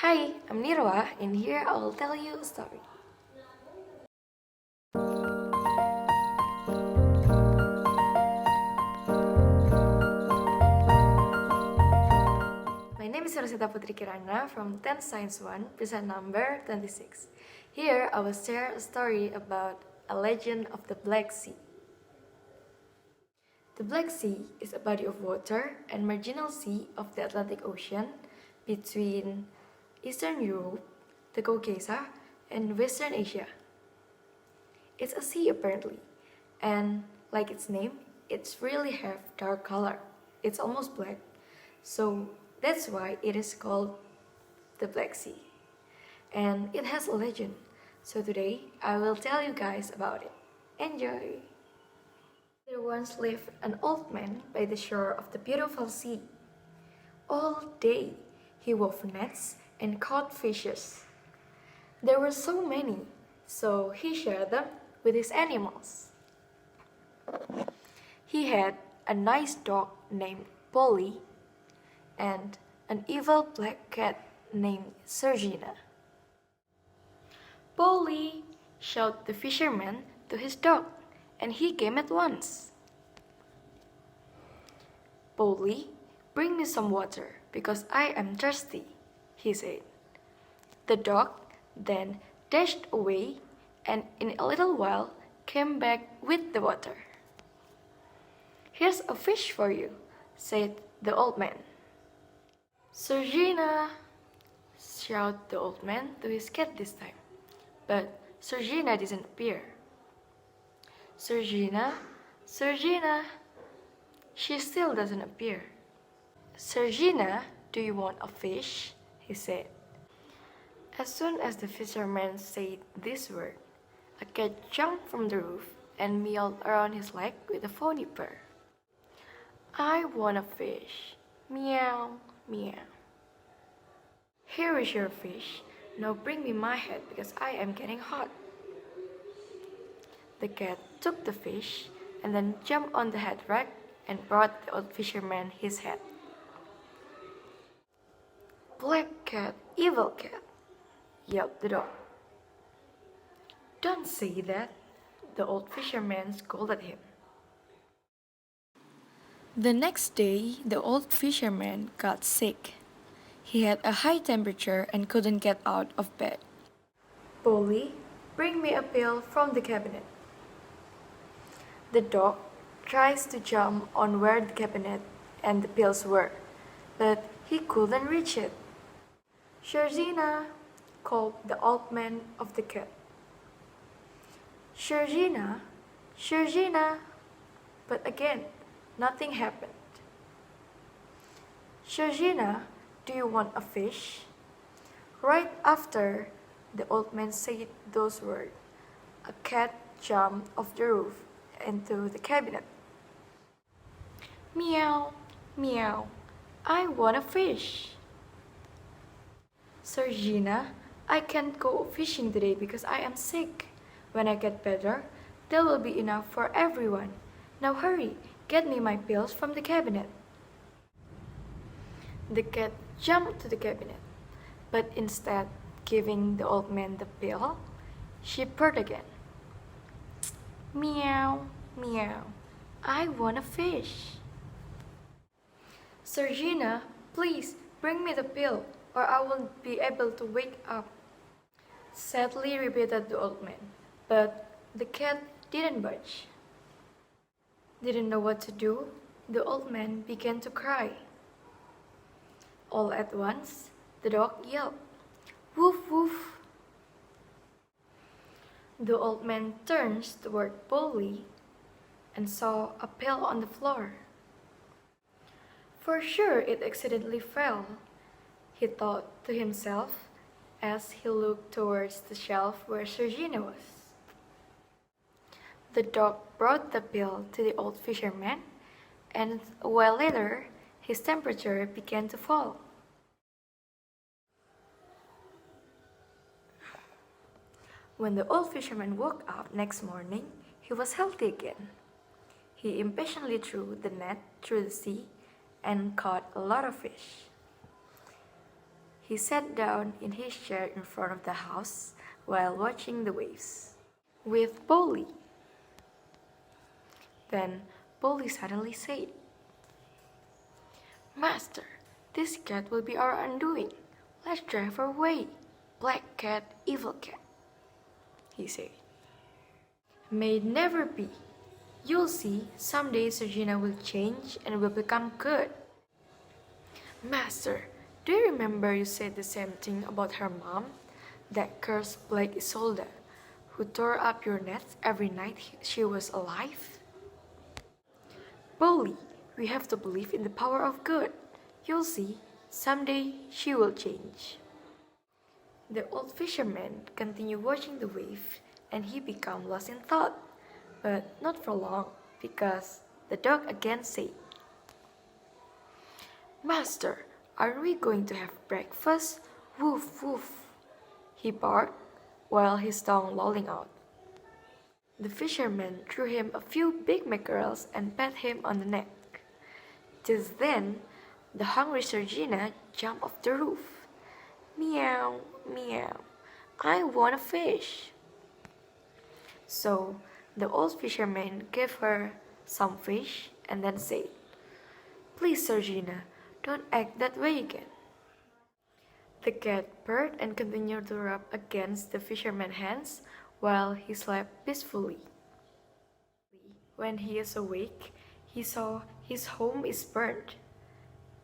Hi, I'm Nirwa, and here I will tell you a story. My name is Nirwasita Putri Kirana from 10th Science 1, present number 26. Here I will share a story about a legend of the Black Sea. The Black Sea is a body of water and marginal sea of the Atlantic Ocean between Eastern Europe, the Caucasus, and Western Asia. It's a sea apparently, and like its name, it's really have dark color. It's almost black, so that's why it is called the Black Sea. And it has a legend, so today I will tell you guys about it. Enjoy! There once lived an old man by the shore of the beautiful sea. All day he wove nets and caught fishes. There were so many, so he shared them with his animals. He had a nice dog named Polly and an evil black cat named Sergina. Polly shouted the fisherman to his dog, and he came at once. Polly, bring me some water, because I am thirsty, he said. The dog then dashed away and in a little while came back with the water. Here's a fish for you, said the old man. Sergina, shouted the old man to his cat this time, but Sergina didn't appear. Sergina, Sergina, she still doesn't appear. Sergina, do you want a fish? He said. As soon as the fisherman said this word, a cat jumped from the roof and meowed around his leg with a phony purr. I want a fish. Meow, meow. Here is your fish. Now bring me my head because I am getting hot. The cat took the fish and then jumped on the head rack and brought the old fisherman his head. Black cat, evil cat, yelled the dog. Don't say that, the old fisherman scolded him. The next day, the old fisherman got sick. He had a high temperature and couldn't get out of bed. Polly, bring me a pill from the cabinet. The dog tries to jump on where the cabinet and the pills were, but he couldn't reach it. Sergina, called the old man of the cat. Sergina, Sergina, but again, nothing happened. Sergina, do you want a fish? Right after the old man said those words, a cat jumped off the roof into the cabinet. Meow, meow, I want a fish. Sergina, I can't go fishing today because I am sick. When I get better, there will be enough for everyone. Now hurry, get me my pills from the cabinet. The cat jumped to the cabinet, but instead giving the old man the pill, she purred again. Meow, meow, I want a fish. Sergina, please bring me the pill, or I won't be able to wake up. Sadly repeated the old man, but the cat didn't budge. Didn't know what to do, the old man began to cry. All at once, the dog yelped, woof woof. The old man turns toward Polly and saw a pill on the floor. For sure it accidentally fell, he thought to himself as he looked towards the shelf where Sergina was. The dog brought the pill to the old fisherman, and a while later, his temperature began to fall. When the old fisherman woke up next morning, he was healthy again. He impatiently threw the net through the sea and caught a lot of fish. He sat down in his chair in front of the house while watching the waves with Polly. Then Polly suddenly said, "Master, this cat will be our undoing. Let's drive her away. Black cat, evil cat," he said. "May it never be. You'll see, someday Sergina will change and will become good." "Master, do you remember you said the same thing about her mom? That cursed Black Isolde, who tore up your nets every night she was alive?" "Polly, we have to believe in the power of good. You'll see, someday she will change." The old fisherman continued watching the wave, and he became lost in thought, but not for long, because the dog again said, "Master, aren't we going to have breakfast? Woof, woof," he barked, while his tongue lolling out. The fisherman threw him a few big mackerels and pat him on the neck. Just then, the hungry Sergina jumped off the roof. "Meow, meow, I want a fish." So the old fisherman gave her some fish and then said, "Please, Sergina, don't act that way again." The cat purred and continued to rub against the fisherman's hands while he slept peacefully. When he is awake, he saw his home is burned.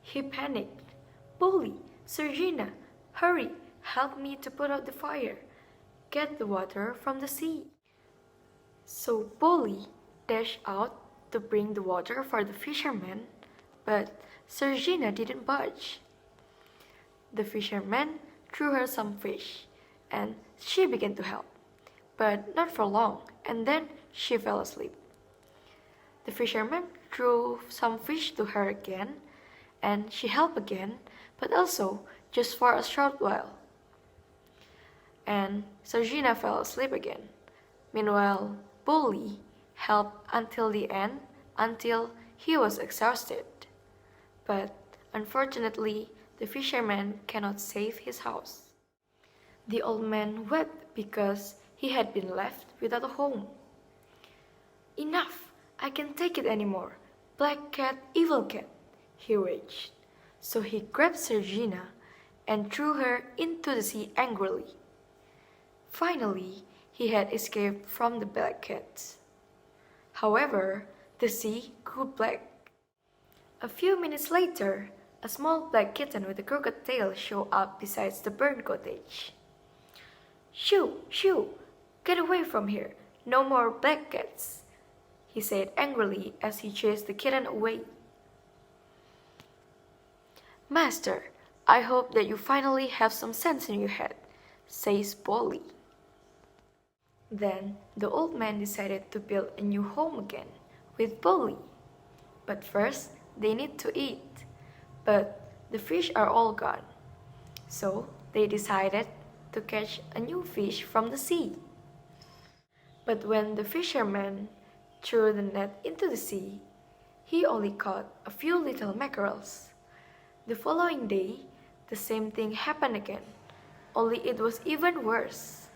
He panicked. "Polly, Sergina, hurry, help me to put out the fire. Get the water from the sea." So Polly dashed out to bring the water for the fisherman, but Sergina didn't budge. The fisherman threw her some fish, and she began to help, but not for long, and then she fell asleep. The fisherman threw some fish to her again, and she helped again, but also just for a short while. And Sergina fell asleep again. Meanwhile, Polly helped until the end, until he was exhausted. But unfortunately, the fisherman cannot save his house. The old man wept because he had been left without a home. "Enough! I can't take it anymore. Black cat, evil cat," he raged. So he grabbed Sergina and threw her into the sea angrily. Finally, he had escaped from the black cats. However, the sea grew black. A few minutes later, a small black kitten with a crooked tail showed up beside the burned cottage. "Shoo, shoo! Get away from here! No more black cats!" he said angrily as he chased the kitten away. "Master, I hope that you finally have some sense in your head," says Polly. Then the old man decided to build a new home again with Polly. But first, they need to eat. But the fish are all gone. So they decided to catch a new fish from the sea. But when the fisherman threw the net into the sea, he only caught a few little mackerels. The following day, the same thing happened again, only it was even worse.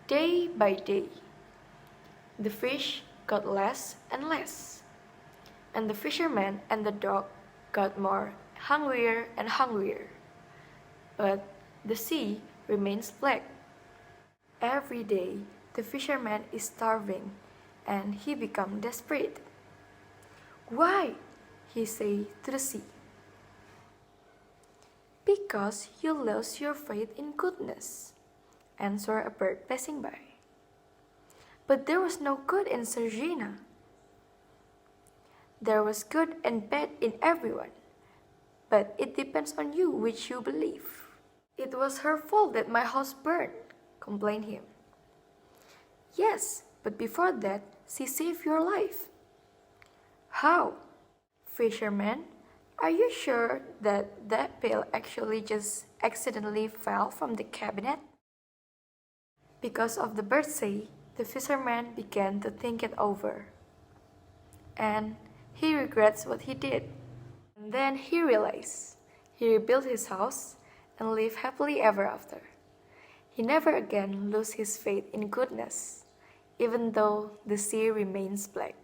Day by day, the fish got less and less, and the fisherman and the dog got more hungrier and hungrier. But the sea remains black. Every day, the fisherman is starving, and he becomes desperate. "Why?" he said to the sea. "Because you lost your faith in goodness," answered a bird passing by. "But there was no good in Sergina." "There was good and bad in everyone, but it depends on you which you believe." "It was her fault that my house burned," complained him. "Yes, but before that, she saved your life." "How?" "Fisherman, are you sure that that pail actually just accidentally fell from the cabinet?" Because of the birdsey, the fisherman began to think it over. And he regrets what he did. And then he realized He rebuilt his house and lived happily ever after. He never again lost his faith in goodness, even though the sea remains black.